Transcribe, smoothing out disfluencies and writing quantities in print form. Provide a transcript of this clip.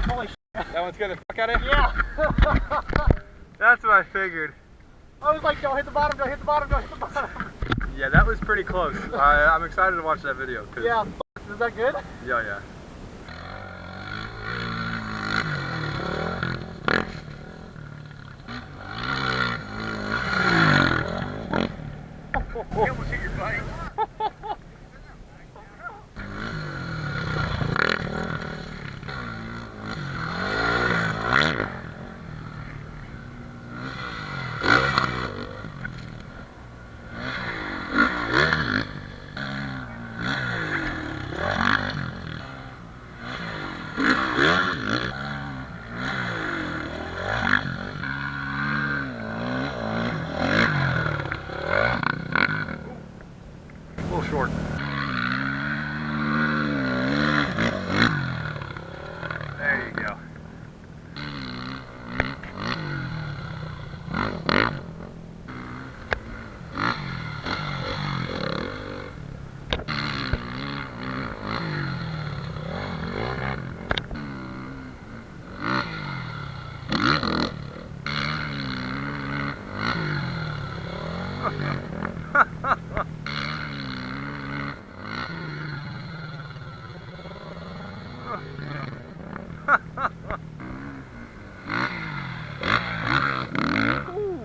Holy shit. That one scared the fuck out of you? Yeah. That's what I figured. I was like, don't hit the bottom, don't hit the bottom, don't hit the bottom. Yeah, that was pretty close. I'm excited to watch that video. Yeah, is that good? Yeah, yeah. You almost hit your bike. A little short. There you go. Ooh.